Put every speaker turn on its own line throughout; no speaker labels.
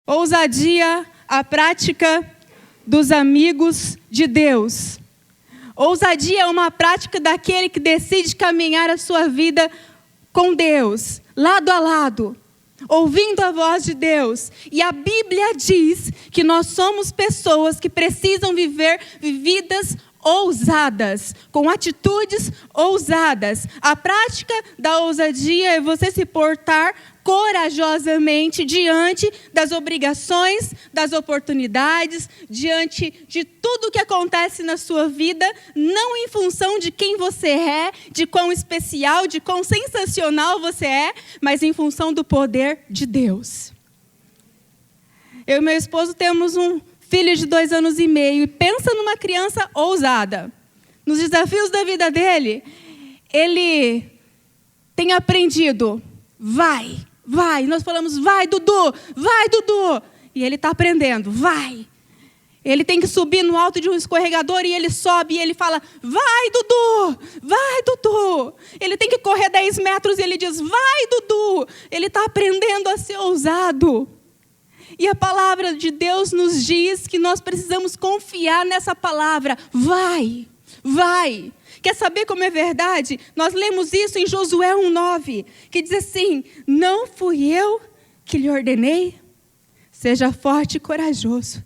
Ousadia, a prática dos amigos de Deus. Ousadia é uma prática daquele que decide caminhar a sua vida com Deus, lado a lado, ouvindo a voz de Deus. E a Bíblia diz que nós somos pessoas que precisam viver vidas ousadas, com atitudes ousadas. A prática da ousadia é você se portar corajosamente diante das obrigações, das oportunidades, diante de tudo que acontece na sua vida, não em função de quem você é, de quão especial, de quão sensacional você é, mas em função do poder de Deus. Eu e meu esposo temos um filho de 2 anos e meio, e pensa numa criança ousada. Nos desafios da vida dele, ele tem aprendido, vai. Nós falamos, vai Dudu. E ele está aprendendo, vai. Ele tem que subir no alto de um escorregador e ele sobe e ele fala, vai Dudu. Ele tem que correr 10 metros e ele diz, vai Dudu. Ele está aprendendo a ser ousado. E a palavra de Deus nos diz que nós precisamos confiar nessa palavra. Vai. Quer saber como é verdade? Nós lemos isso em Josué 1:9, que diz assim, não fui eu que lhe ordenei? Seja forte e corajoso.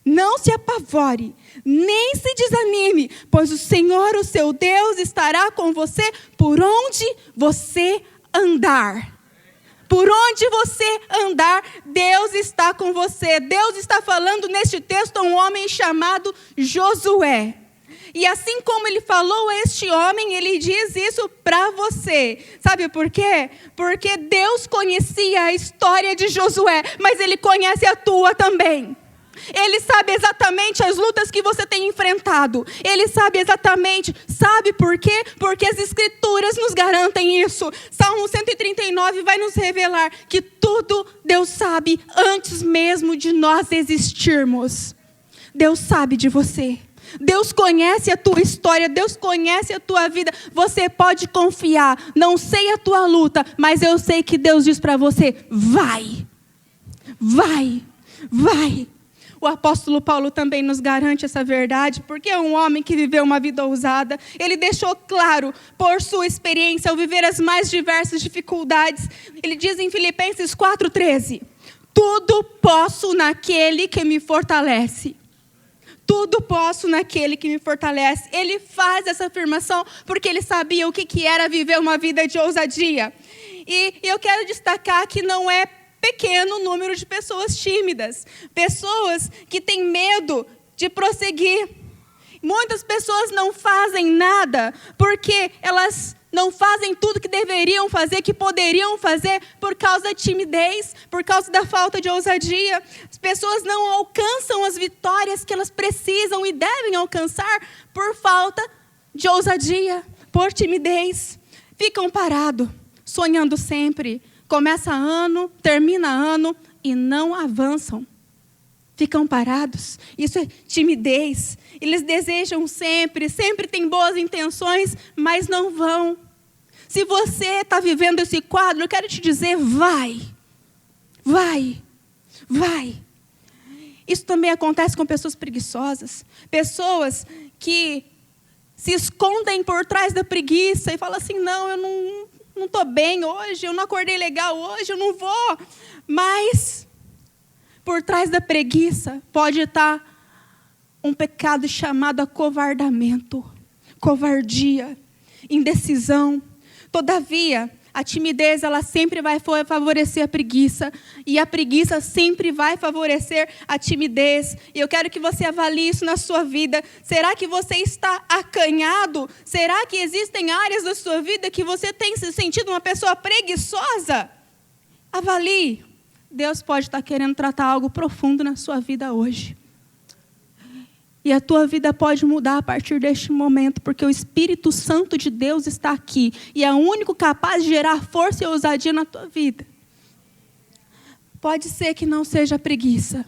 Não se apavore, nem se desanime, pois o Senhor, o seu Deus, estará com você por onde você andar. Por onde você andar, Deus está com você. Deus está falando neste texto a um homem chamado Josué. E assim como ele falou a este homem, ele diz isso para você. Sabe por quê? Porque Deus conhecia a história de Josué, mas Ele conhece a tua também. Ele sabe exatamente as lutas que você tem enfrentado. Ele sabe exatamente, sabe por quê? Porque as Escrituras nos garantem isso. Salmo 139 vai nos revelar que tudo Deus sabe antes mesmo de nós existirmos. Deus sabe de você. Deus conhece a tua história, Deus conhece a tua vida. Você pode confiar. Não sei a tua luta, mas eu sei que Deus diz para você, vai. O apóstolo Paulo também nos garante essa verdade, porque é um homem que viveu uma vida ousada. Ele deixou claro, por sua experiência, ao viver as mais diversas dificuldades. Ele diz em Filipenses 4:13, tudo posso naquele que me fortalece. Tudo posso naquele que me fortalece. Ele faz essa afirmação porque ele sabia o que era viver uma vida de ousadia. E eu quero destacar que não é pequeno o número de pessoas tímidas. Pessoas que têm medo de prosseguir. Muitas pessoas não fazem nada porque elas não fazem tudo que deveriam fazer, que poderiam fazer por causa da timidez, por causa da falta de ousadia. As pessoas não alcançam as vitórias que elas precisam e devem alcançar por falta de ousadia, por timidez. Ficam parados, sonhando sempre. Começa ano, termina ano e não avançam. Ficam parados. Isso é timidez. Eles desejam sempre têm boas intenções, mas não vão. Se você está vivendo esse quadro, eu quero te dizer, vai. Isso também acontece com pessoas preguiçosas. Pessoas que se escondem por trás da preguiça e falam assim, não, eu não estou bem hoje, eu não acordei legal hoje, eu não vou. Mas por trás da preguiça pode estar um pecado chamado acovardamento, covardia, indecisão. Todavia, a timidez ela sempre vai favorecer a preguiça. E a preguiça sempre vai favorecer a timidez. E eu quero que você avalie isso na sua vida. Será que você está acanhado? Será que existem áreas da sua vida que você tem se sentido uma pessoa preguiçosa? Avalie. Deus pode estar querendo tratar algo profundo na sua vida hoje. E a tua vida pode mudar a partir deste momento, porque o Espírito Santo de Deus está aqui. E é o único capaz de gerar força e ousadia na tua vida. Pode ser que não seja preguiça.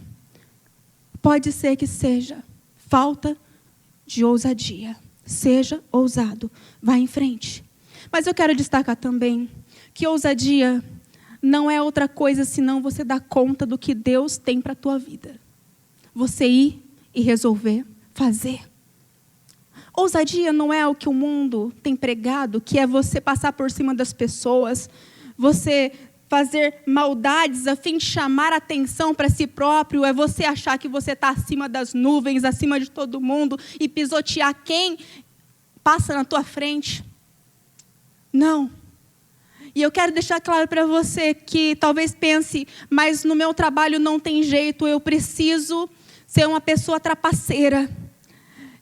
Pode ser que seja falta de ousadia. Seja ousado. Vá em frente. Mas eu quero destacar também que ousadia não é outra coisa senão você dar conta do que Deus tem para a tua vida. Você ir e resolver fazer. Ousadia não é o que o mundo tem pregado, que é você passar por cima das pessoas, você fazer maldades a fim de chamar atenção para si próprio, é você achar que você está acima das nuvens, acima de todo mundo e pisotear quem passa na tua frente. Não. E eu quero deixar claro para você que talvez pense, mas no meu trabalho não tem jeito, eu preciso ser uma pessoa trapaceira.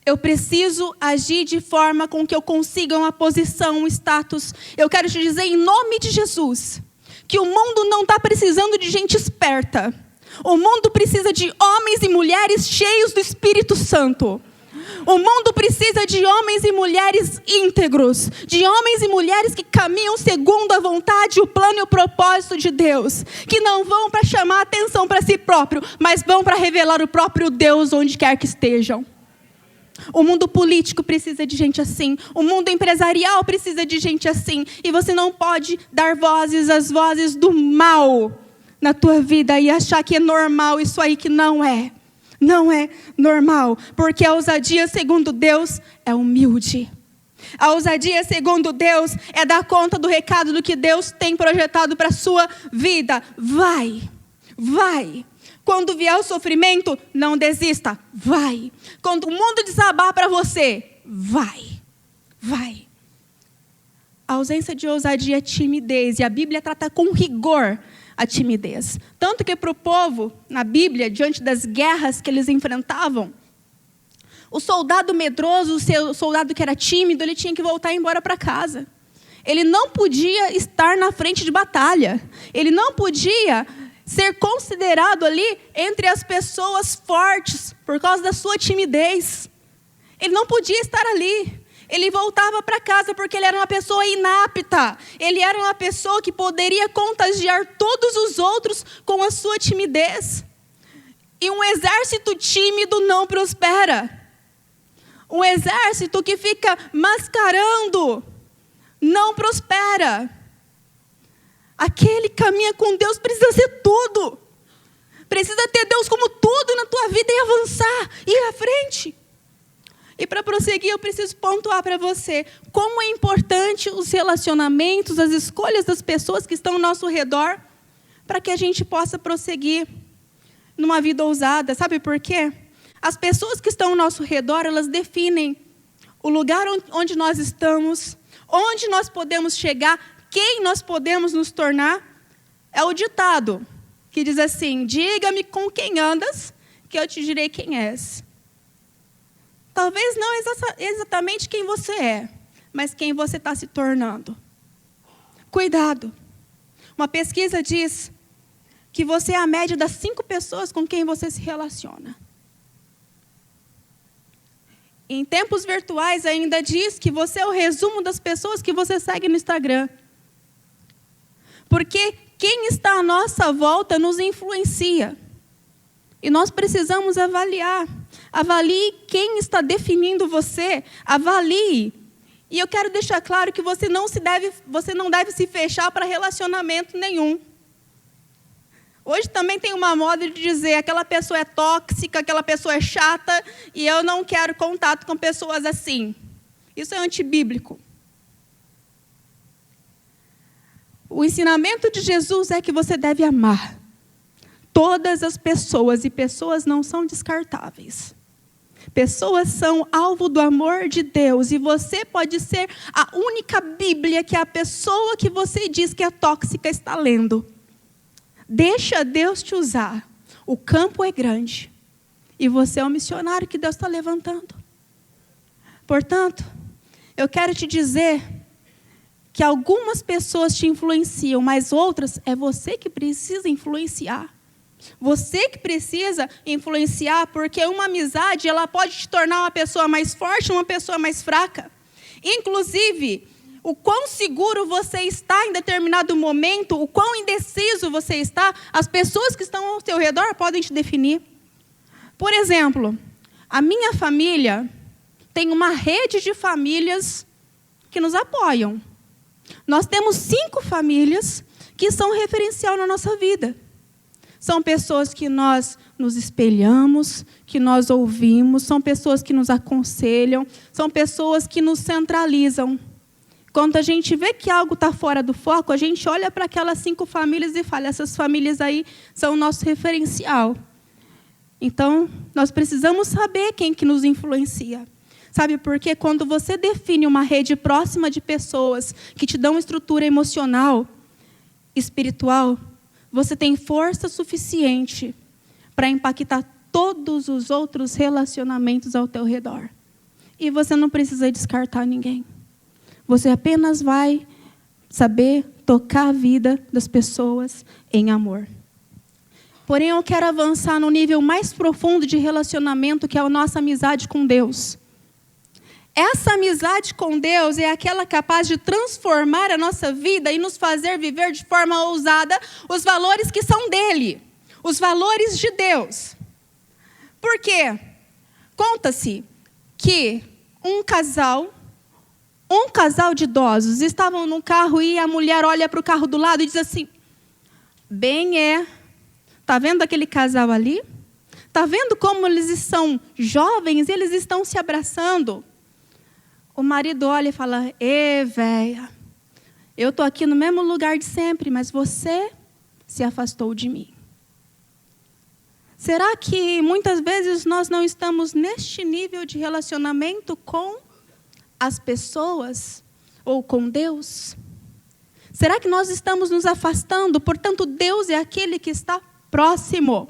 Eu preciso agir de forma com que eu consiga uma posição, um status. Eu quero te dizer, em nome de Jesus, que o mundo não está precisando de gente esperta. O mundo precisa de homens e mulheres cheios do Espírito Santo. O mundo precisa de homens e mulheres íntegros, de homens e mulheres que caminham segundo a vontade, o plano e o propósito de Deus, que não vão para chamar atenção para si próprio, mas vão para revelar o próprio Deus onde quer que estejam. O mundo político precisa de gente assim. O mundo empresarial precisa de gente assim. E você não pode dar vozes às vozes do mal na tua vida e achar que é normal isso aí, que não é. Não é normal. Porque a ousadia, segundo Deus, é humilde. A ousadia, segundo Deus, é dar conta do recado do que Deus tem projetado para a sua vida. Vai. Quando vier o sofrimento, não desista. Vai. Quando o mundo desabar para você, vai. A ausência de ousadia é timidez. E a Bíblia trata com rigor a timidez. Tanto que para o povo, na Bíblia, diante das guerras que eles enfrentavam, o soldado medroso, o soldado que era tímido, ele tinha que voltar embora para casa. Ele não podia estar na frente de batalha. Ele não podia ser considerado ali entre as pessoas fortes por causa da sua timidez. Ele não podia estar ali. Ele voltava para casa porque ele era uma pessoa inapta. Ele era uma pessoa que poderia contagiar todos os outros com a sua timidez. E um exército tímido não prospera. Um exército que fica mascarando não prospera. Aquele que caminha com Deus precisa ser tudo. Precisa ter Deus como tudo na tua vida e avançar, ir à frente. E para prosseguir, eu preciso pontuar para você como é importante os relacionamentos, as escolhas das pessoas que estão ao nosso redor, para que a gente possa prosseguir numa vida ousada. Sabe por quê? As pessoas que estão ao nosso redor, elas definem o lugar onde nós estamos, onde nós podemos chegar, quem nós podemos nos tornar. É o ditado que diz assim: diga-me com quem andas, que eu te direi quem és. Talvez não exatamente quem você é, mas quem você está se tornando. Cuidado. Uma pesquisa diz que você é a média das 5 pessoas com quem você se relaciona. Em tempos virtuais ainda diz que você é o resumo das pessoas que você segue no Instagram. Porque quem está à nossa volta nos influencia. E nós precisamos avaliar. Avalie quem está definindo você. Avalie. E eu quero deixar claro que você não deve se fechar para relacionamento nenhum. Hoje também tem uma moda de dizer aquela pessoa é tóxica, aquela pessoa é chata, e eu não quero contato com pessoas assim. Isso é antibíblico. O ensinamento de Jesus é que você deve amar todas as pessoas, e pessoas não são descartáveis. Pessoas são alvo do amor de Deus, e você pode ser a única Bíblia que a pessoa que você diz que é tóxica está lendo. Deixa Deus te usar. O campo é grande, e você é o missionário que Deus está levantando. Portanto, eu quero te dizer que algumas pessoas te influenciam, mas outras é você que precisa influenciar. Você que precisa influenciar, porque uma amizade ela pode te tornar uma pessoa mais forte, uma pessoa mais fraca. Inclusive, o quão seguro você está em determinado momento, o quão indeciso você está, as pessoas que estão ao seu redor podem te definir. Por exemplo, a minha família tem uma rede de famílias que nos apoiam. Nós temos 5 famílias que são referencial na nossa vida. São pessoas que nós nos espelhamos, que nós ouvimos, são pessoas que nos aconselham, são pessoas que nos centralizam. Quando a gente vê que algo está fora do foco, a gente olha para aquelas 5 famílias e fala, essas famílias aí são o nosso referencial. Então, nós precisamos saber quem que nos influencia. Sabe por quê? Quando você define uma rede próxima de pessoas que te dão estrutura emocional, espiritual, você tem força suficiente para impactar todos os outros relacionamentos ao teu redor. E você não precisa descartar ninguém. Você apenas vai saber tocar a vida das pessoas em amor. Porém, eu quero avançar no nível mais profundo de relacionamento, que é a nossa amizade com Deus. Essa amizade com Deus é aquela capaz de transformar a nossa vida e nos fazer viver de forma ousada os valores que são dele, os valores de Deus. Por quê? Conta-se que um casal de idosos estavam no carro e a mulher olha para o carro do lado e diz assim, está vendo aquele casal ali? Está vendo como eles são jovens e eles estão se abraçando? O marido olha e fala, véia, eu estou aqui no mesmo lugar de sempre, mas você se afastou de mim. Será que muitas vezes nós não estamos neste nível de relacionamento com as pessoas ou com Deus? Será que nós estamos nos afastando? Portanto, Deus é aquele que está próximo.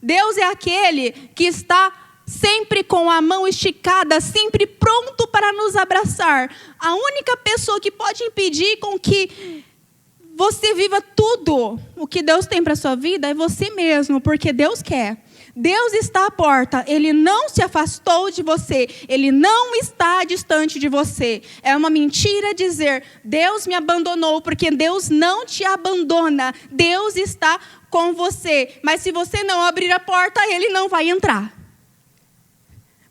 Deus é aquele que está sempre com a mão esticada, sempre pronto para nos abraçar. A única pessoa que pode impedir com que você viva tudo o que Deus tem para a sua vida é você mesmo, porque Deus quer. Deus está à porta, Ele não se afastou de você, Ele não está distante de você. É uma mentira dizer, Deus me abandonou, porque Deus não te abandona. Deus está com você, mas se você não abrir a porta, Ele não vai entrar.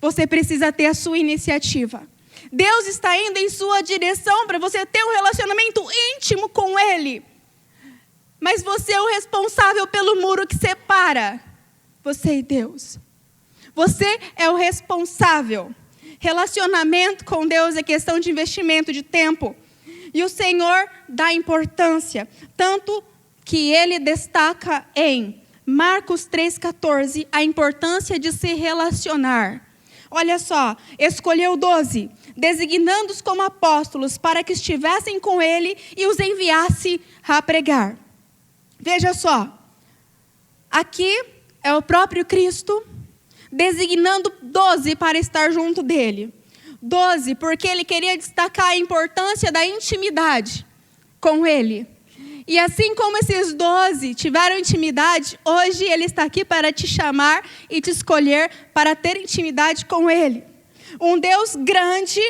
Você precisa ter a sua iniciativa. Deus está indo em sua direção para você ter um relacionamento íntimo com Ele. Mas você é o responsável pelo muro que separa você e Deus. Você é o responsável. Relacionamento com Deus é questão de investimento de tempo. E o Senhor dá importância. Tanto que Ele destaca em Marcos 3,14 a importância de se relacionar. Olha só, escolheu 12, designando-os como apóstolos para que estivessem com Ele e os enviasse a pregar. Veja só, aqui é o próprio Cristo designando 12 para estar junto dele. 12, porque Ele queria destacar a importância da intimidade com Ele. E assim como esses 12 tiveram intimidade, hoje Ele está aqui para te chamar e te escolher para ter intimidade com Ele. Um Deus grande,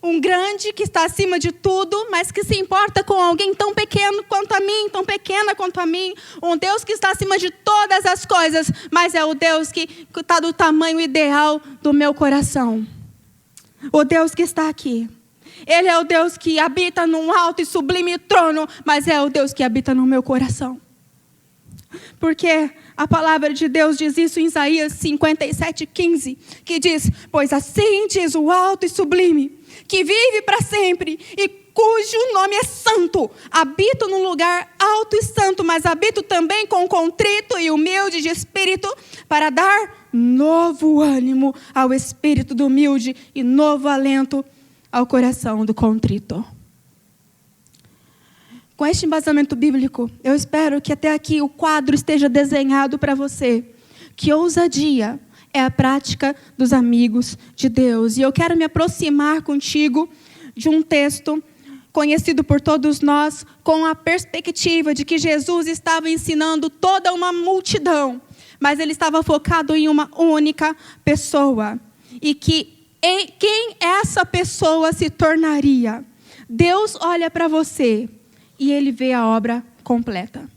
um grande que está acima de tudo, mas que se importa com alguém tão pequeno quanto a mim, tão pequena quanto a mim. Um Deus que está acima de todas as coisas, mas é o Deus que está do tamanho ideal do meu coração. O Deus que está aqui. Ele é o Deus que habita num alto e sublime trono, mas é o Deus que habita no meu coração. Porque a palavra de Deus diz isso em Isaías 57:15, que diz, pois assim diz o alto e sublime, que vive para sempre e cujo nome é santo. Habito num lugar alto e santo, mas habito também com contrito e humilde de espírito, para dar novo ânimo ao espírito do humilde e novo alento ao coração do contrito. Com este embasamento bíblico, eu espero que até aqui o quadro esteja desenhado para você. Que ousadia é a prática dos amigos de Deus. E eu quero me aproximar contigo de um texto conhecido por todos nós, com a perspectiva de que Jesus estava ensinando toda uma multidão, mas Ele estava focado em uma única pessoa. E que quem essa pessoa se tornaria? Deus olha para você e Ele vê a obra completa.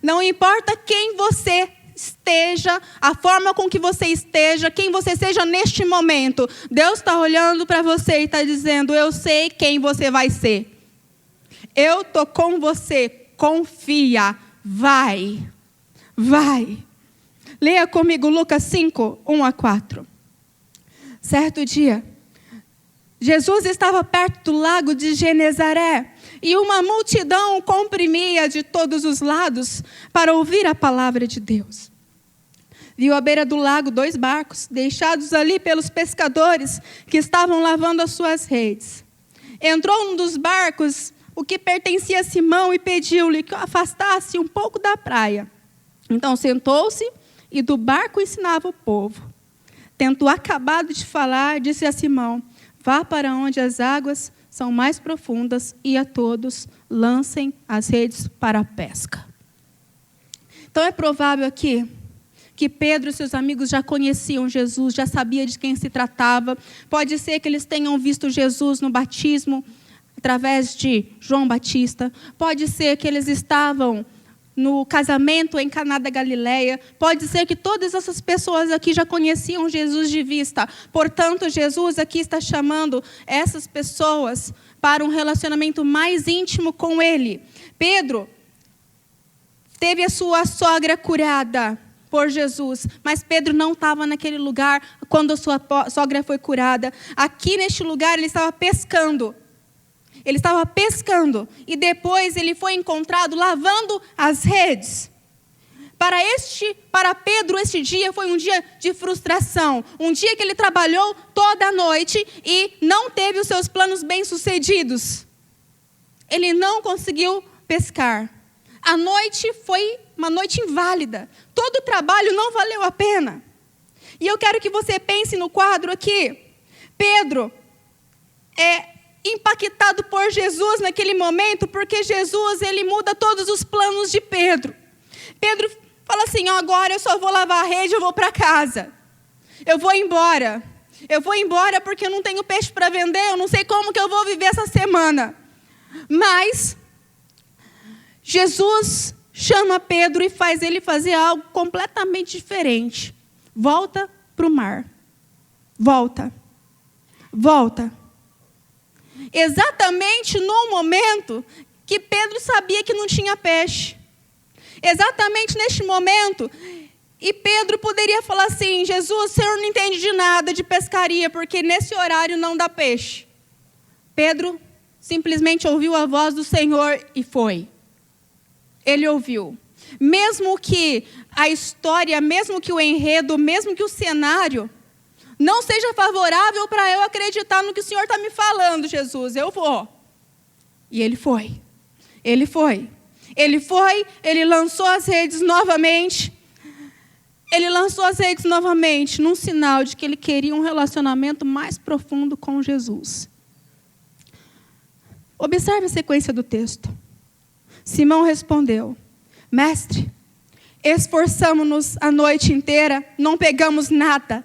Não importa quem você esteja, a forma com que você esteja, quem você seja neste momento, Deus está olhando para você e está dizendo, eu sei quem você vai ser. Eu estou com você, confia, vai. Leia comigo Lucas 5, 1-4. Certo dia, Jesus estava perto do lago de Genezaré e uma multidão o comprimia de todos os lados para ouvir a palavra de Deus. Viu à beira do lago 2 barcos, deixados ali pelos pescadores que estavam lavando as suas redes. Entrou num dos barcos, o que pertencia a Simão, e pediu-lhe que o afastasse um pouco da praia. Então sentou-se e do barco ensinava o povo. Tendo acabado de falar, disse a Simão: vá para onde as águas são mais profundas e a todos lancem as redes para a pesca. Então é provável aqui que Pedro e seus amigos já conheciam Jesus, já sabiam de quem se tratava. Pode ser que eles tenham visto Jesus no batismo, através de João Batista. Pode ser que eles estavam no casamento em Caná da Galileia. Pode ser que todas essas pessoas aqui já conheciam Jesus de vista. Portanto, Jesus aqui está chamando essas pessoas para um relacionamento mais íntimo com Ele. Pedro teve a sua sogra curada por Jesus, mas Pedro não estava naquele lugar quando a sua sogra foi curada. Aqui neste lugar ele estava pescando. Ele estava pescando e depois ele foi encontrado lavando as redes. Para Pedro, este dia foi um dia de frustração. Um dia que ele trabalhou toda a noite e não teve os seus planos bem-sucedidos. Ele não conseguiu pescar. A noite foi uma noite inválida. Todo o trabalho não valeu a pena. E eu quero que você pense no quadro aqui. Pedro é impactado por Jesus naquele momento, porque Jesus, ele muda todos os planos de Pedro. Pedro fala assim: agora eu só vou lavar a rede, eu vou para casa. Eu vou embora. Eu vou embora porque eu não tenho peixe para vender, eu não sei como que eu vou viver essa semana. Mas Jesus chama Pedro e faz ele fazer algo completamente diferente. Volta para o mar. Volta. Exatamente no momento que Pedro sabia que não tinha peixe. Exatamente neste momento. E Pedro poderia falar assim: Jesus, o Senhor não entende de nada de pescaria, porque nesse horário não dá peixe. Pedro simplesmente ouviu a voz do Senhor e foi. Ele ouviu. Mesmo que a história, mesmo que o enredo, mesmo que o cenário não seja favorável para eu acreditar no que o Senhor está me falando, Jesus, eu vou. E ele foi. Ele lançou as redes novamente. Num sinal de que ele queria um relacionamento mais profundo com Jesus. Observe a sequência do texto. Simão respondeu: Mestre, esforçamo-nos a noite inteira, não pegamos nada.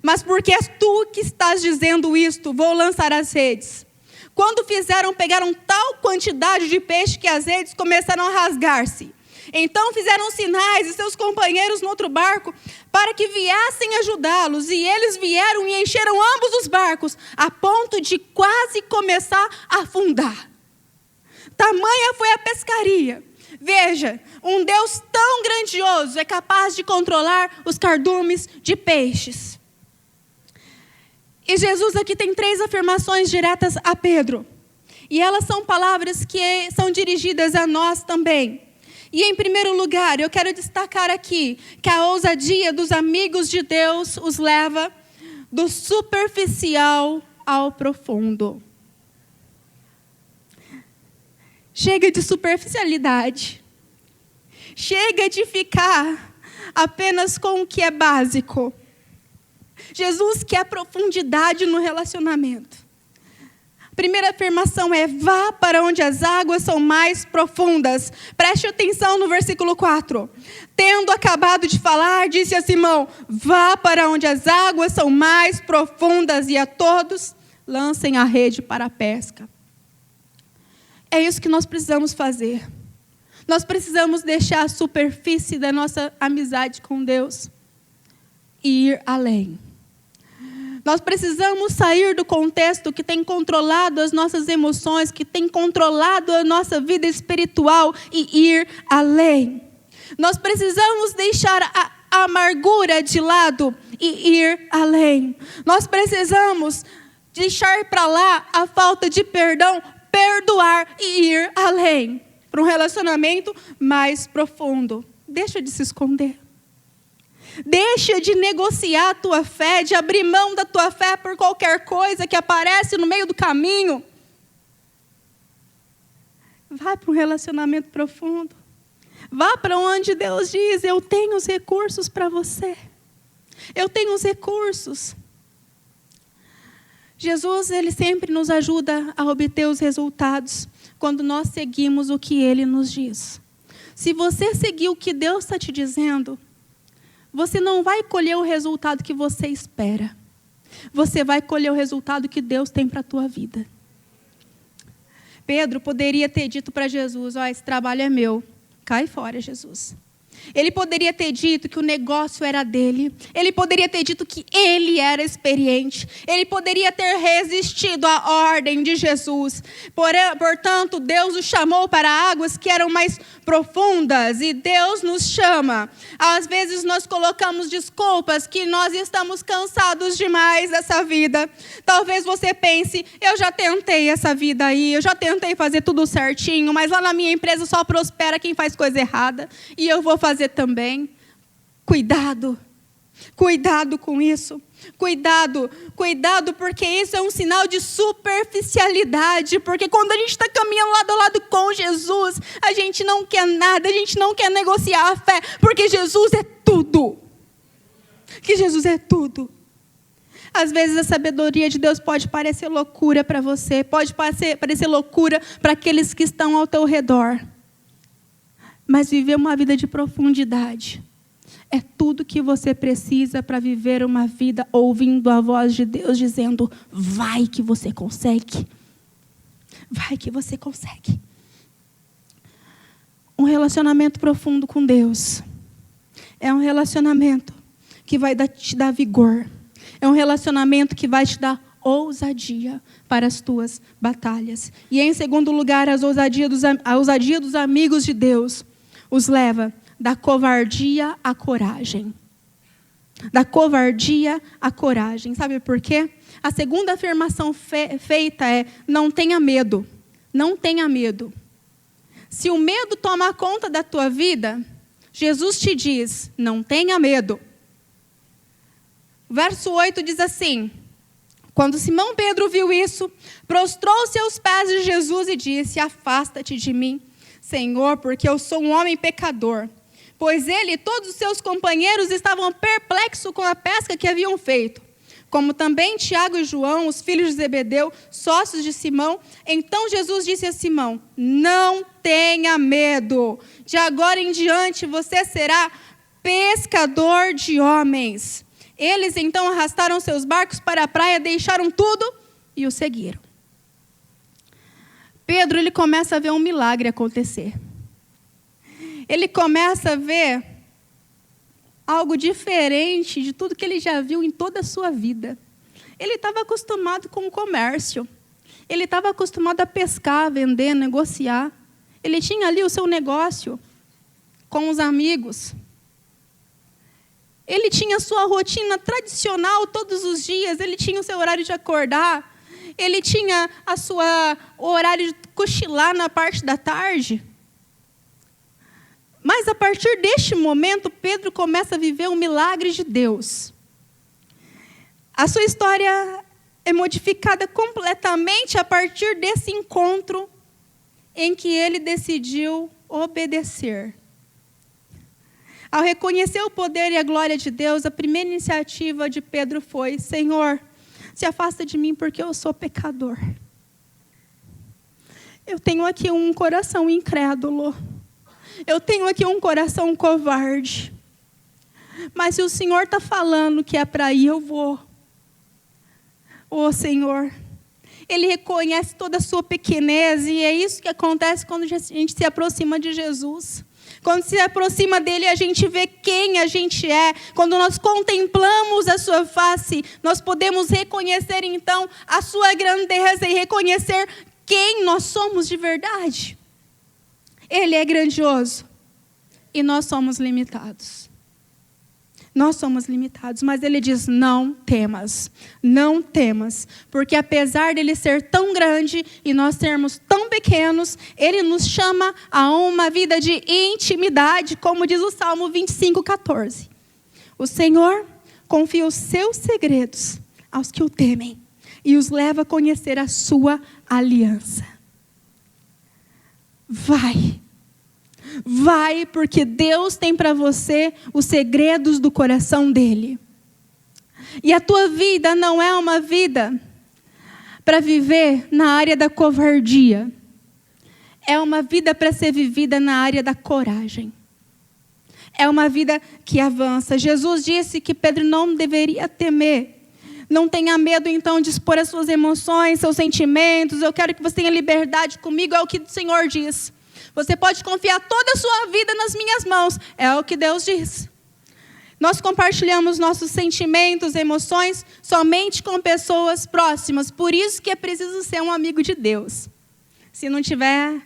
Mas porque és tu que estás dizendo isto, vou lançar as redes. Quando fizeram, pegaram tal quantidade de peixe que as redes começaram a rasgar-se. Então fizeram sinais e seus companheiros no outro barco para que viessem ajudá-los. E eles vieram e encheram ambos os barcos, a ponto de quase começar a afundar. Tamanha foi a pescaria. Veja, um Deus tão grandioso é capaz de controlar os cardumes de peixes. E Jesus aqui tem 3 afirmações diretas a Pedro. E elas são palavras que são dirigidas a nós também. E em primeiro lugar, eu quero destacar aqui que a ousadia dos amigos de Deus os leva do superficial ao profundo. Chega de superficialidade. Chega de ficar apenas com o que é básico. Jesus quer profundidade no relacionamento. A primeira afirmação é: vá para onde as águas são mais profundas. Preste atenção no versículo 4. Tendo acabado de falar, disse a Simão: vá para onde as águas são mais profundas e a todos lancem a rede para a pesca. É isso que nós precisamos fazer. Nós precisamos deixar a superfície da nossa amizade com Deus e ir além. Nós precisamos sair do contexto que tem controlado as nossas emoções, que tem controlado a nossa vida espiritual e ir além. Nós precisamos deixar a amargura de lado e ir além. Nós precisamos deixar para lá a falta de perdão, perdoar e ir além. Para um relacionamento mais profundo. Deixa de se esconder. Deixa de negociar a tua fé, de abrir mão da tua fé por qualquer coisa que aparece no meio do caminho. Vai para um relacionamento profundo. Vá para onde Deus diz, eu tenho os recursos para você. Eu tenho os recursos. Jesus, ele sempre nos ajuda a obter os resultados quando nós seguimos o que ele nos diz. Se você seguir o que Deus está te dizendo, você não vai colher o resultado que você espera. Você vai colher o resultado que Deus tem para a tua vida. Pedro poderia ter dito para Jesus, esse trabalho é meu. Cai fora, Jesus. Ele poderia ter dito que o negócio era dele. Ele poderia ter dito que ele era experiente. Ele poderia ter resistido à ordem de Jesus. Portanto, Deus o chamou para águas que eram mais profundas. E Deus nos chama. Às vezes nós colocamos desculpas que nós estamos cansados demais dessa vida. Talvez você pense, eu já tentei essa vida aí. Eu já tentei fazer tudo certinho. Mas lá na minha empresa só prospera quem faz coisa errada. E eu vou fazer também. Cuidado com isso. Cuidado, porque isso é um sinal de superficialidade. Porque quando a gente está caminhando lado a lado com Jesus, a gente não quer nada, a gente não quer negociar a fé, porque Jesus é tudo. Que Jesus é tudo. Às vezes a sabedoria de Deus pode parecer loucura para você, pode parecer loucura para aqueles que estão ao teu redor. Mas viver uma vida de profundidade é tudo que você precisa para viver uma vida ouvindo a voz de Deus dizendo, vai que você consegue. Vai que você consegue. Um relacionamento profundo com Deus é um relacionamento que vai te dar vigor. É um relacionamento que vai te dar ousadia para as tuas batalhas. E em segundo lugar, a ousadia dos amigos de Deus os leva da covardia à coragem. Da covardia à coragem. Sabe por quê? A segunda afirmação feita é, não tenha medo. Não tenha medo. Se o medo tomar conta da tua vida, Jesus te diz, não tenha medo. Verso 8 diz assim, quando Simão Pedro viu isso, prostrou-se aos pés de Jesus e disse, afasta-te de mim, Senhor, porque eu sou um homem pecador. Pois ele e todos os seus companheiros estavam perplexos com a pesca que haviam feito. Como também Tiago e João, os filhos de Zebedeu, sócios de Simão. Então Jesus disse a Simão, não tenha medo. De agora em diante você será pescador de homens. Eles então arrastaram seus barcos para a praia, deixaram tudo e o seguiram. Pedro, ele começa a ver um milagre acontecer. Ele começa a ver algo diferente de tudo que ele já viu em toda a sua vida. Ele estava acostumado com o comércio. Ele estava acostumado a pescar, vender, negociar. Ele tinha ali o seu negócio com os amigos. Ele tinha a sua rotina tradicional todos os dias. Ele tinha o seu horário de acordar. Ele tinha o horário de cochilar na parte da tarde. Mas a partir deste momento, Pedro começa a viver um milagre de Deus. A sua história é modificada completamente a partir desse encontro em que ele decidiu obedecer. Ao reconhecer o poder e a glória de Deus, a primeira iniciativa de Pedro foi, Senhor, se afasta de mim porque eu sou pecador. Eu tenho aqui um coração incrédulo. Eu tenho aqui um coração covarde. Mas se o Senhor está falando que é para ir, eu vou. Ô Senhor, Ele reconhece toda a sua pequenez e é isso que acontece quando a gente se aproxima de Jesus. Quando se aproxima dele, a gente vê quem a gente é. Quando nós contemplamos a sua face, nós podemos reconhecer então a sua grandeza e reconhecer quem nós somos de verdade. Ele é grandioso e nós somos limitados. Nós somos limitados, mas ele diz, não temas, porque apesar dele ser tão grande e nós sermos tão pequenos, ele nos chama a uma vida de intimidade, como diz o Salmo 25:14. O Senhor confia os seus segredos aos que o temem e os leva a conhecer a sua aliança. Vai, porque Deus tem para você os segredos do coração dele. E a tua vida não é uma vida para viver na área da covardia. É uma vida para ser vivida na área da coragem. É uma vida que avança. Jesus disse que Pedro não deveria temer. Não tenha medo, então, de expor as suas emoções, seus sentimentos. Eu quero que você tenha liberdade comigo, é o que o Senhor diz. Você pode confiar toda a sua vida nas minhas mãos. É o que Deus diz. Nós compartilhamos nossos sentimentos, emoções, somente com pessoas próximas. Por isso que é preciso ser um amigo de Deus. Se não tiver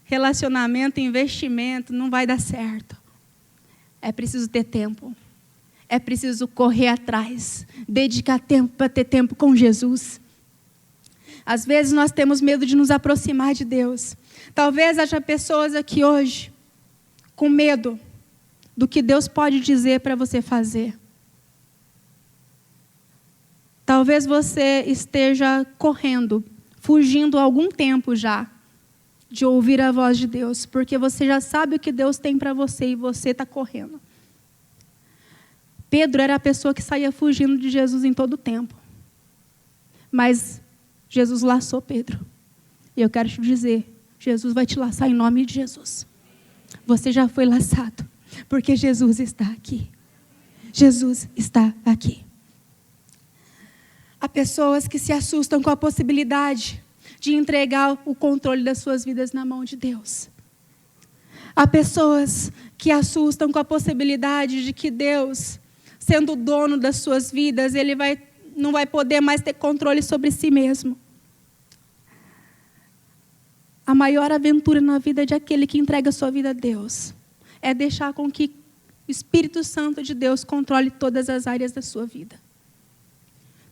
relacionamento, investimento, não vai dar certo. É preciso ter tempo. É preciso correr atrás. Dedicar tempo para ter tempo com Jesus. Às vezes nós temos medo de nos aproximar de Deus. Talvez haja pessoas aqui hoje com medo do que Deus pode dizer para você fazer. Talvez você esteja correndo, fugindo há algum tempo já de ouvir a voz de Deus, porque você já sabe o que Deus tem para você e você está correndo. Pedro era a pessoa que saía fugindo de Jesus em todo o tempo. Mas Jesus laçou Pedro. E eu quero te dizer, Jesus vai te laçar em nome de Jesus. Você já foi laçado, porque Jesus está aqui. Jesus está aqui. Há pessoas que se assustam com a possibilidade de entregar o controle das suas vidas na mão de Deus. Há pessoas que assustam com a possibilidade de que Deus, sendo o dono das suas vidas, Ele não vai poder mais ter controle sobre si mesmo. A maior aventura na vida de aquele que entrega a sua vida a Deus é deixar com que o Espírito Santo de Deus controle todas as áreas da sua vida.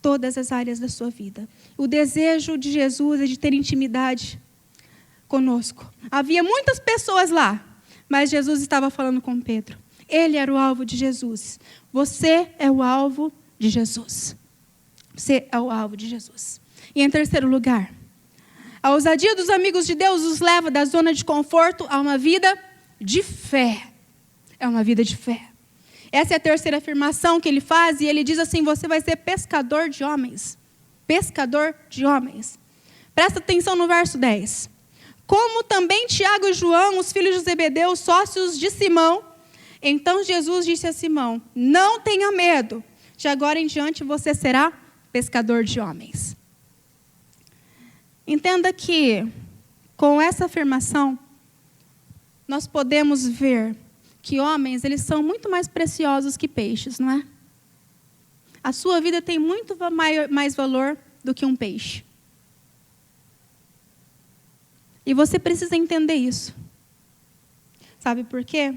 Todas as áreas da sua vida. O desejo de Jesus é de ter intimidade conosco. Havia muitas pessoas lá, mas Jesus estava falando com Pedro. Ele era o alvo de Jesus. Você é o alvo de Jesus. Você é o alvo de Jesus. E em terceiro lugar, a ousadia dos amigos de Deus os leva da zona de conforto a uma vida de fé. É uma vida de fé. Essa é a terceira afirmação que ele faz, e ele diz assim, você vai ser pescador de homens. Pescador de homens. Presta atenção no verso 10. Como também Tiago e João, os filhos de Zebedeu, sócios de Simão. Então Jesus disse a Simão, não tenha medo, de agora em diante você será pescador de homens. Entenda que, com essa afirmação, nós podemos ver que homens, eles são muito mais preciosos que peixes, não é? A sua vida tem muito mais valor do que um peixe. E você precisa entender isso. Sabe por quê?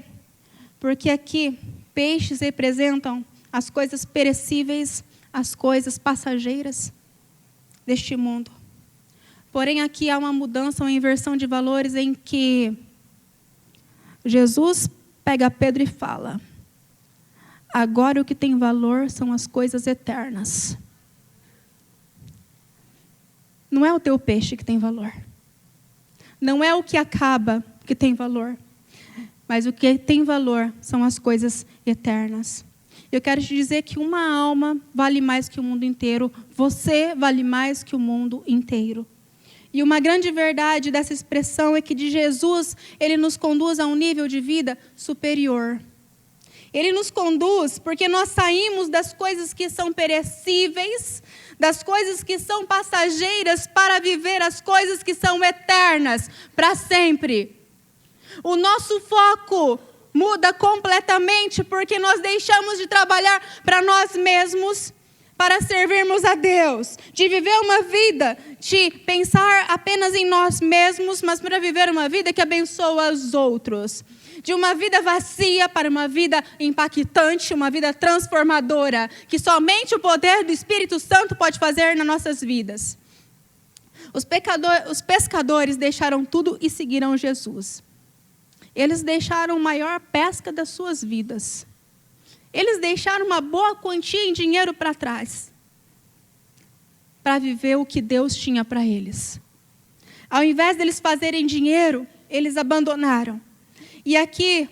Porque aqui, peixes representam as coisas perecíveis, as coisas passageiras deste mundo. Porém, aqui há uma mudança, uma inversão de valores em que Jesus pega Pedro e fala, agora o que tem valor são as coisas eternas. Não é o teu peixe que tem valor. Não é o que acaba que tem valor. Mas o que tem valor são as coisas eternas. Eu quero te dizer que uma alma vale mais que o mundo inteiro. Você vale mais que o mundo inteiro. E uma grande verdade dessa expressão é que de Jesus, Ele nos conduz a um nível de vida superior. Ele nos conduz porque nós saímos das coisas que são perecíveis, das coisas que são passageiras, para viver as coisas que são eternas, para sempre. O nosso foco muda completamente, porque nós deixamos de trabalhar para nós mesmos, para servirmos a Deus, de viver uma vida, de pensar apenas em nós mesmos, mas para viver uma vida que abençoa os outros. De uma vida vazia para uma vida impactante, uma vida transformadora, que somente o poder do Espírito Santo pode fazer nas nossas vidas. Os pescadores deixaram tudo e seguiram Jesus. Eles deixaram a maior pesca das suas vidas. Eles deixaram uma boa quantia em dinheiro para trás, para viver o que Deus tinha para eles. Ao invés deles fazerem dinheiro, eles abandonaram. E aqui,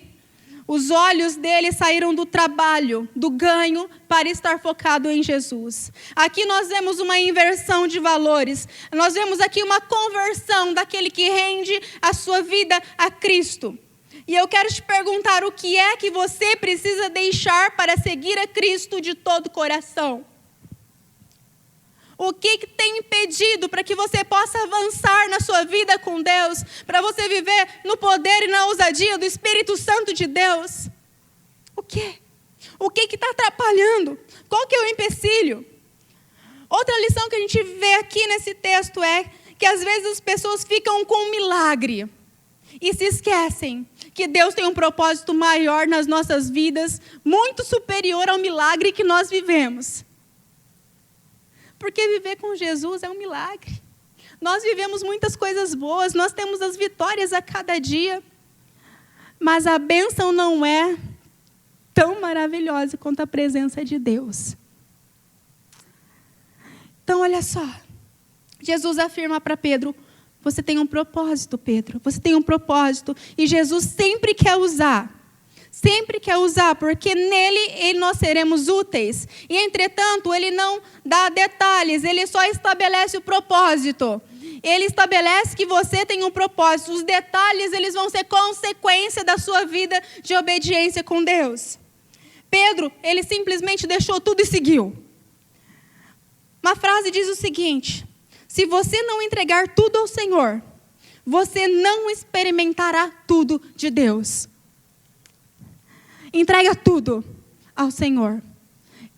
os olhos deles saíram do trabalho, do ganho, para estar focado em Jesus. Aqui nós vemos uma inversão de valores. Nós vemos aqui uma conversão daquele que rende a sua vida a Cristo. E eu quero te perguntar, o que é que você precisa deixar para seguir a Cristo de todo o coração? O que tem impedido para que você possa avançar na sua vida com Deus, para você viver no poder e na ousadia do Espírito Santo de Deus? O quê? O que está atrapalhando? Qual que é o empecilho? Outra lição que a gente vê aqui nesse texto é que às vezes as pessoas ficam com um milagre e se esquecem que Deus tem um propósito maior nas nossas vidas, muito superior ao milagre que nós vivemos. Porque viver com Jesus é um milagre. Nós vivemos muitas coisas boas, nós temos as vitórias a cada dia, mas a bênção não é tão maravilhosa quanto a presença de Deus. Então, olha só, Jesus afirma para Pedro: você tem um propósito, Pedro. Você tem um propósito. E Jesus sempre quer usar. Sempre quer usar, porque nele nós seremos úteis. E, entretanto, ele não dá detalhes. Ele só estabelece o propósito. Ele estabelece que você tem um propósito. Os detalhes, eles vão ser consequência da sua vida de obediência com Deus. Pedro, ele simplesmente deixou tudo e seguiu. Uma frase diz o seguinte: se você não entregar tudo ao Senhor, você não experimentará tudo de Deus. Entrega tudo ao Senhor.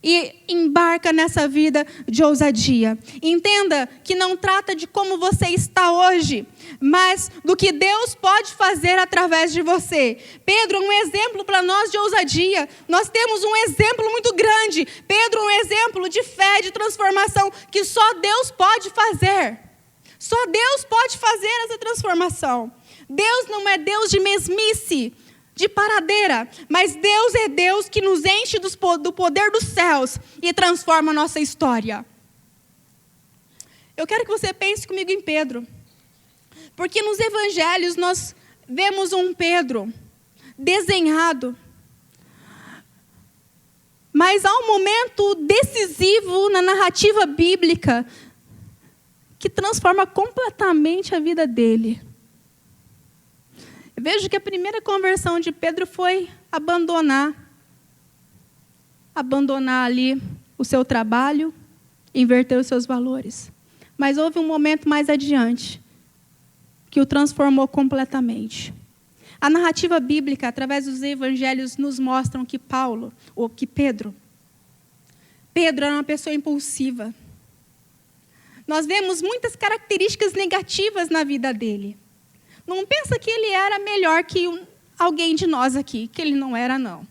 E embarca nessa vida de ousadia. Entenda que não trata de como você está hoje, mas do que Deus pode fazer através de você. Pedro é um exemplo para nós de ousadia. Nós temos um exemplo muito grande. Pedro é um exemplo de fé, de transformação, que só Deus pode fazer. Só Deus pode fazer essa transformação. Deus não é Deus de mesmice, de paradeira, mas Deus é Deus que nos enche do poder dos céus e transforma a nossa história. Eu quero que você pense comigo em Pedro, porque nos evangelhos nós vemos um Pedro desenhado, mas há um momento decisivo na narrativa bíblica que transforma completamente a vida dele. Vejo que a primeira conversão de Pedro foi abandonar ali o seu trabalho, inverter os seus valores. Mas houve um momento mais adiante que o transformou completamente. A narrativa bíblica, através dos evangelhos, nos mostram que Pedro era uma pessoa impulsiva. Nós vemos muitas características negativas na vida dele. Não pensa que ele era melhor que alguém de nós aqui, que ele não era, não.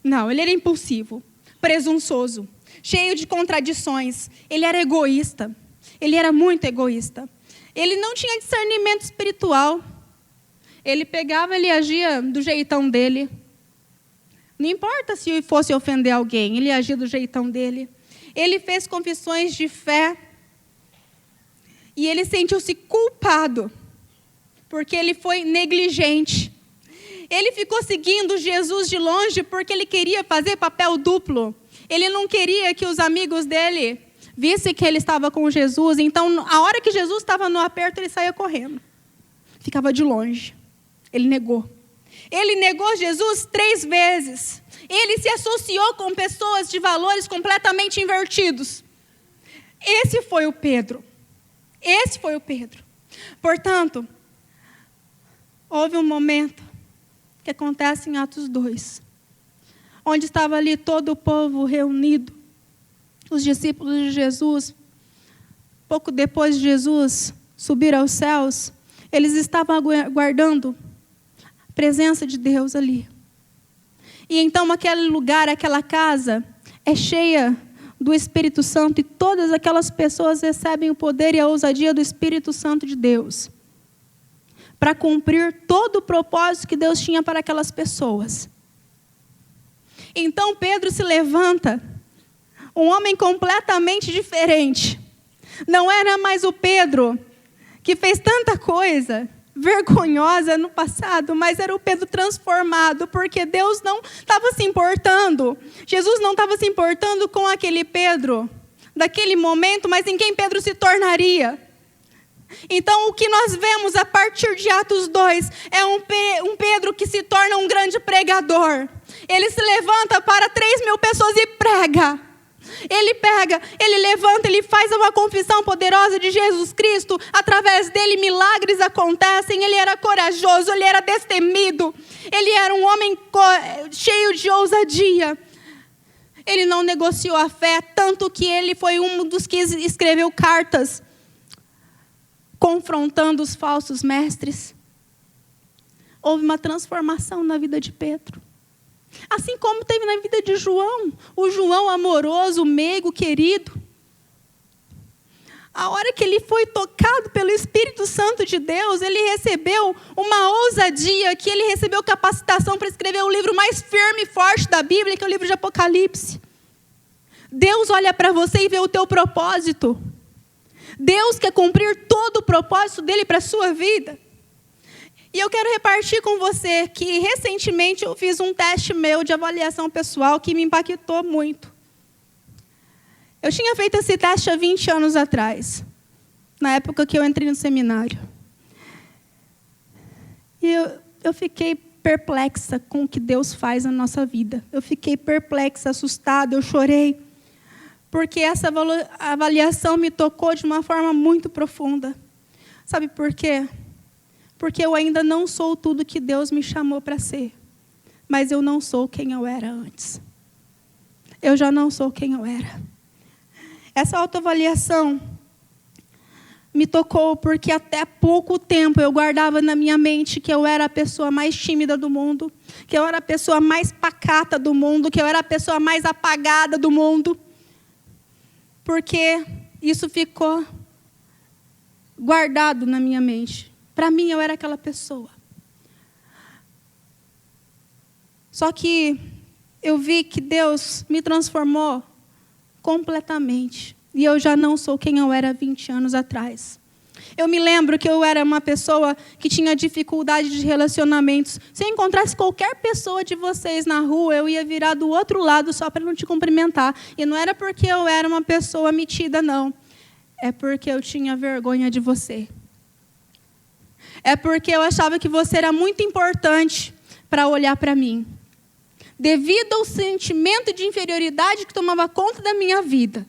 Não, ele era impulsivo, presunçoso, cheio de contradições. Ele era egoísta, ele era muito egoísta. Ele não tinha discernimento espiritual. Ele agia do jeitão dele. Não importa se fosse ofender alguém, ele agia do jeitão dele. Ele fez confissões de fé e ele sentiu-se culpado, porque ele foi negligente. Ele ficou seguindo Jesus de longe porque ele queria fazer papel duplo. Ele não queria que os amigos dele vissem que ele estava com Jesus. Então, a hora que Jesus estava no aperto, ele saía correndo. Ficava de longe. Ele negou. Ele negou Jesus 3 vezes. Ele se associou com pessoas de valores completamente invertidos. Esse foi o Pedro. Esse foi o Pedro. Portanto, houve um momento que acontece em Atos 2, onde estava ali todo o povo reunido, os discípulos de Jesus. Pouco depois de Jesus subir aos céus, eles estavam aguardando a presença de Deus ali. E então aquele lugar, aquela casa, é cheia do Espírito Santo, e todas aquelas pessoas recebem o poder e a ousadia do Espírito Santo de Deus, para cumprir todo o propósito que Deus tinha para aquelas pessoas. Então Pedro se levanta, um homem completamente diferente. Não era mais o Pedro que fez tanta coisa vergonhosa no passado, mas era o Pedro transformado, porque Deus não estava se importando. Jesus não estava se importando com aquele Pedro daquele momento, mas em quem Pedro se tornaria. Então, o que nós vemos a partir de Atos 2 é um Pedro que se torna um grande pregador. Ele se levanta para 3.000 pessoas e prega. Ele levanta, ele faz uma confissão poderosa de Jesus Cristo. Através dele, milagres acontecem. Ele era corajoso, ele era destemido. Ele era um homem cheio de ousadia. Ele não negociou a fé, tanto que ele foi um dos que escreveu cartas confrontando os falsos mestres. Houve uma transformação na vida de Pedro. Assim como teve na vida de João, o João amoroso, meigo, querido. A hora que ele foi tocado pelo Espírito Santo de Deus, ele recebeu uma ousadia, que ele recebeu capacitação para escrever o livro mais firme e forte da Bíblia, que é o livro de Apocalipse. Deus olha para você e vê o teu propósito. Deus quer cumprir todo o propósito dele para a sua vida. E eu quero repartir com você que recentemente eu fiz um teste meu de avaliação pessoal que me impactou muito. Eu tinha feito esse teste há 20 anos atrás, na época que eu entrei no seminário. E eu fiquei perplexa com o que Deus faz na nossa vida. Eu fiquei perplexa, assustada, eu chorei. Porque essa avaliação me tocou de uma forma muito profunda. Sabe por quê? Porque eu ainda não sou tudo que Deus me chamou para ser. Mas eu não sou quem eu era antes. Eu já não sou quem eu era. Essa autoavaliação me tocou porque até pouco tempo eu guardava na minha mente que eu era a pessoa mais tímida do mundo, que eu era a pessoa mais pacata do mundo, que eu era a pessoa mais apagada do mundo. Porque isso ficou guardado na minha mente. Para mim, eu era aquela pessoa. Só que eu vi que Deus me transformou completamente. E eu já não sou quem eu era 20 anos atrás. Eu me lembro que eu era uma pessoa que tinha dificuldade de relacionamentos. Se eu encontrasse qualquer pessoa de vocês na rua, eu ia virar do outro lado só para não te cumprimentar. E não era porque eu era uma pessoa metida, não. É porque eu tinha vergonha de você. É porque eu achava que você era muito importante para olhar para mim. Devido ao sentimento de inferioridade que tomava conta da minha vida.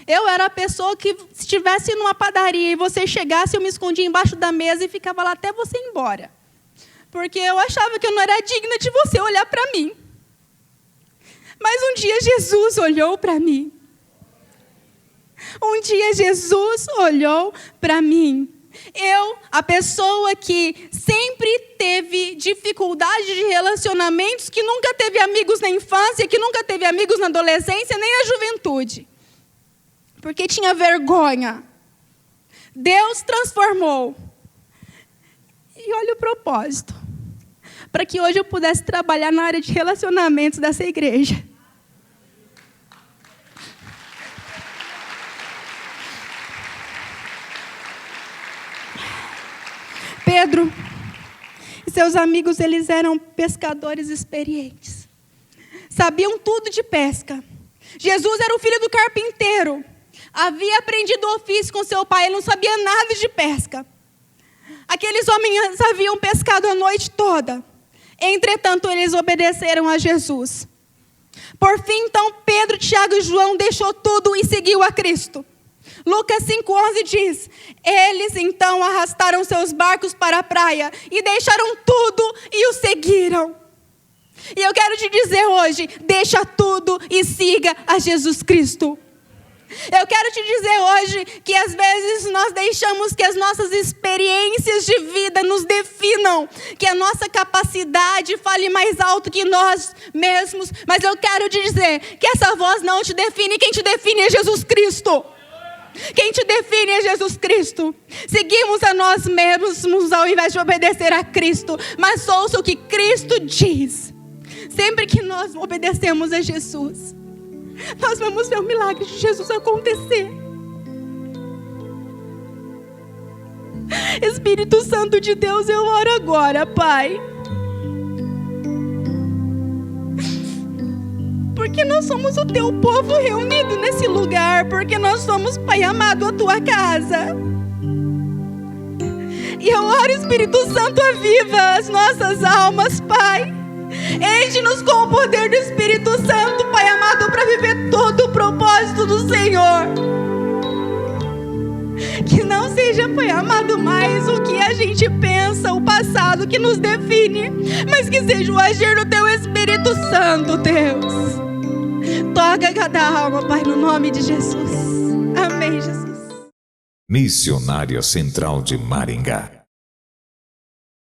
Eu era a pessoa que, se estivesse numa padaria e você chegasse, eu me escondia embaixo da mesa e ficava lá até você ir embora. Porque eu achava que eu não era digna de você olhar para mim. Mas um dia Jesus olhou para mim. Um dia Jesus olhou para mim. Eu, a pessoa que sempre teve dificuldade de relacionamentos, que nunca teve amigos na infância, que nunca teve amigos na adolescência, nem na juventude. Porque tinha vergonha. Deus transformou. E olha o propósito. Para que hoje eu pudesse trabalhar na área de relacionamentos dessa igreja. Pedro e seus amigos, eles eram pescadores experientes. Sabiam tudo de pesca. Jesus era o filho do carpinteiro. Havia aprendido o ofício com seu pai, ele não sabia nada de pesca. Aqueles homens haviam pescado a noite toda. Entretanto, eles obedeceram a Jesus. Por fim, então, Pedro, Tiago e João deixou tudo e seguiu a Cristo. Lucas 5,11 diz: eles então arrastaram seus barcos para a praia e deixaram tudo e o seguiram. E eu quero te dizer hoje, deixa tudo e siga a Jesus Cristo. Eu quero te dizer hoje que às vezes nós deixamos que as nossas experiências de vida nos definam, que a nossa capacidade fale mais alto que nós mesmos, mas eu quero te dizer que essa voz não te define, quem te define é Jesus Cristo. Quem te define é Jesus Cristo. Seguimos a nós mesmos ao invés de obedecer a Cristo, mas ouça o que Cristo diz. Sempre que nós obedecemos a Jesus, nós vamos ver o milagre de Jesus acontecer. Espírito Santo de Deus, eu oro agora, Pai, porque nós somos o teu povo reunido nesse lugar, porque nós somos, Pai amado, a tua casa. E eu oro, Espírito Santo, aviva as nossas almas, Pai. Enche-nos com o poder do Espírito Santo, Pai amado, para viver todo o propósito do Senhor. Que não seja, Pai amado, mais o que a gente pensa, o passado que nos define, mas que seja o agir do teu Espírito Santo, Deus. Toca cada alma, Pai, no nome de Jesus. Amém, Jesus.
Missionária Central de Maringá.